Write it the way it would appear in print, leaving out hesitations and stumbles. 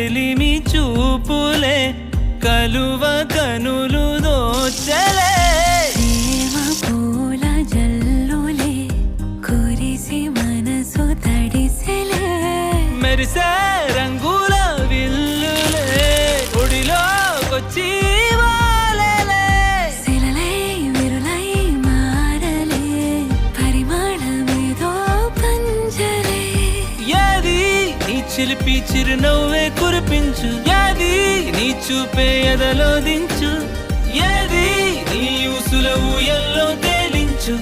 చెలిమి చూపులే కలువ కనులు దోచలే పూల జల్లులే కురిసి మనసు తడిసెలే మెరిసే రంగుల విల్లులే ఒడిలోకొచ్చి వాలేలే శిలలై విరులై మారలే పరిమాణమేదో పంజరే ఏది నీ చిలిపి చిరునవ్వే కురిపించు ఏది నీ చూపే ఎదలో దించు ఏది నీ ఊసుల ఊయల్లో తేలించు